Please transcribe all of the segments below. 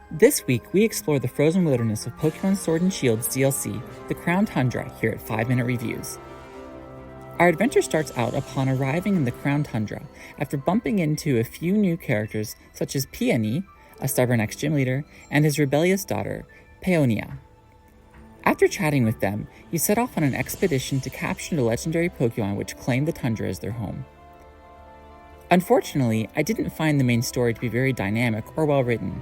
This week, we explore the frozen wilderness of Pokemon Sword and Shield's DLC, the Crown Tundra, here at 5-Minute Reviews. Our adventure starts out upon arriving in the Crown Tundra after bumping into a few new characters such as Peony, a stubborn ex-gym leader, and his rebellious daughter, Peonia. After chatting with them, you set off on an expedition to capture the legendary Pokemon which claim the Tundra as their home. Unfortunately, I didn't find the main story to be very dynamic or well written.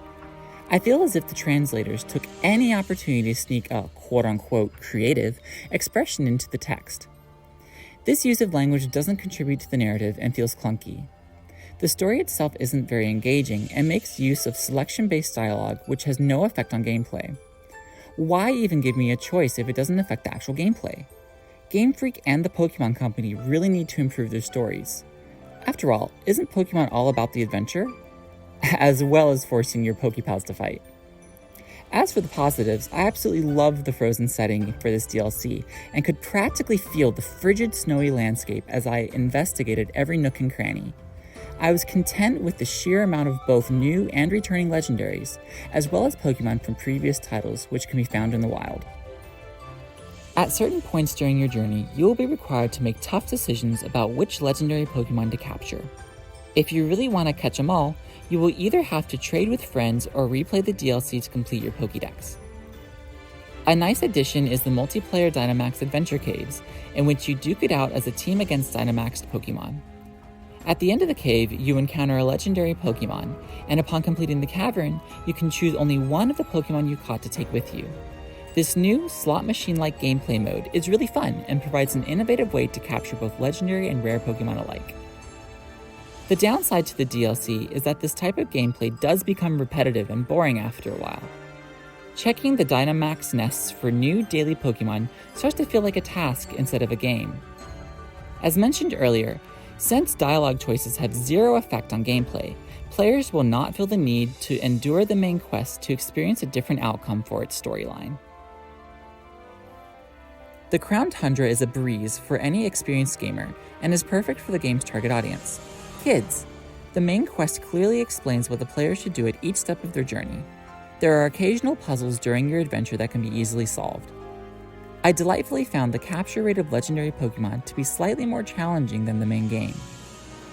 I feel as if the translators took any opportunity to sneak a quote-unquote creative expression into the text. This use of language doesn't contribute to the narrative and feels clunky. The story itself isn't very engaging and makes use of selection-based dialogue which has no effect on gameplay. Why even give me a choice if it doesn't affect the actual gameplay? Game Freak and the Pokemon Company really need to improve their stories. After all, isn't Pokemon all about the adventure? As well as forcing your Pokepals to fight. As for the positives, I absolutely love the frozen setting for this DLC and could practically feel the frigid snowy landscape as I investigated every nook and cranny. I was content with the sheer amount of both new and returning legendaries, as well as Pokemon from previous titles which can be found in the wild. At certain points during your journey, you will be required to make tough decisions about which legendary Pokemon to capture. If you really want to catch them all, you will either have to trade with friends or replay the DLC to complete your Pokédex. A nice addition is the multiplayer Dynamax Adventure Caves, in which you duke it out as a team against Dynamaxed Pokemon. At the end of the cave, you encounter a legendary Pokemon, and upon completing the cavern, you can choose only one of the Pokemon you caught to take with you. This new, slot machine-like gameplay mode is really fun and provides an innovative way to capture both legendary and rare Pokemon alike. The downside to the DLC is that this type of gameplay does become repetitive and boring after a while. Checking the Dynamax nests for new daily Pokemon starts to feel like a task instead of a game. As mentioned earlier, since dialogue choices have zero effect on gameplay, players will not feel the need to endure the main quest to experience a different outcome for its storyline. The Crown Tundra is a breeze for any experienced gamer and is perfect for the game's target audience. Kids. The main quest clearly explains what the player should do at each step of their journey. There are occasional puzzles during your adventure that can be easily solved. I delightfully found the capture rate of legendary Pokemon to be slightly more challenging than the main game.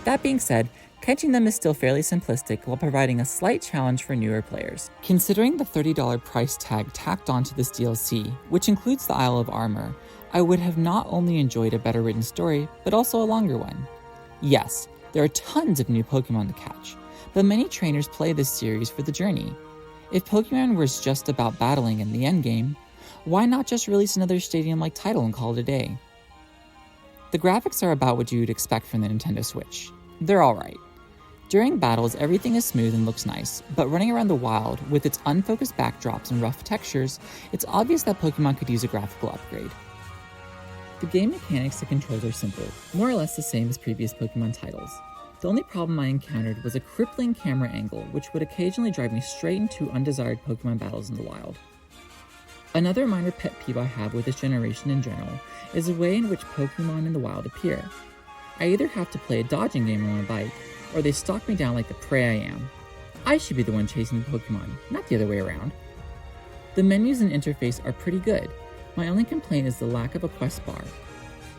That being said, catching them is still fairly simplistic while providing a slight challenge for newer players. Considering the $30 price tag tacked onto this DLC, which includes the Isle of Armor, I would have not only enjoyed a better written story, but also a longer one. Yes, there are tons of new Pokemon to catch, but many trainers play this series for the journey. If Pokemon was just about battling in the endgame, why not just release another stadium-like title and call it a day? The graphics are about what you would expect from the Nintendo Switch. They're alright. During battles, everything is smooth and looks nice, but running around the wild, with its unfocused backdrops and rough textures, it's obvious that Pokemon could use a graphical upgrade. The game mechanics and controls are simple, more or less the same as previous Pokemon titles. The only problem I encountered was a crippling camera angle, which would occasionally drive me straight into undesired Pokemon battles in the wild. Another minor pet peeve I have with this generation in general is the way in which Pokemon in the wild appear. I either have to play a dodging game on my bike, or they stalk me down like the prey I am. I should be the one chasing the Pokemon, not the other way around. The menus and interface are pretty good. My only complaint is the lack of a quest bar.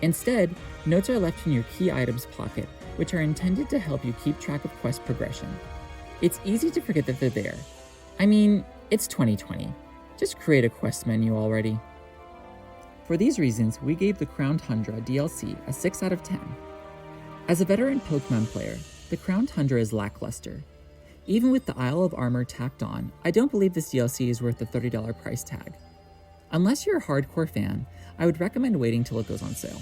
Instead, notes are left in your key items pocket, which are intended to help you keep track of quest progression. It's easy to forget that they're there. I mean, it's 2020. Just create a quest menu already. For these reasons, we gave the Crown Tundra DLC a 6 out of 10. As a veteran Pokemon player, the Crown Tundra is lackluster. Even with the Isle of Armor tacked on, I don't believe this DLC is worth the $30 price tag. Unless you're a hardcore fan, I would recommend waiting till it goes on sale.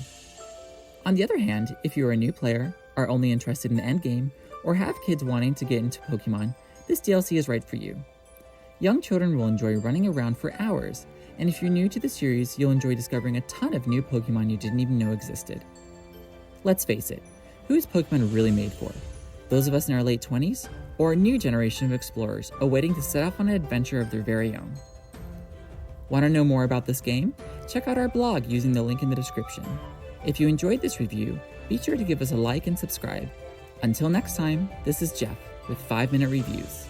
On the other hand, if you're a new player, are only interested in the endgame, or have kids wanting to get into Pokemon, this DLC is right for you. Young children will enjoy running around for hours, and if you're new to the series, you'll enjoy discovering a ton of new Pokemon you didn't even know existed. Let's face it, who is Pokemon really made for? Those of us in our late 20s, or a new generation of explorers awaiting to set off on an adventure of their very own? Want to know more about this game? Check out our blog using the link in the description. If you enjoyed this review, be sure to give us a like and subscribe. Until next time, this is Geoff with 5-Minute Reviews.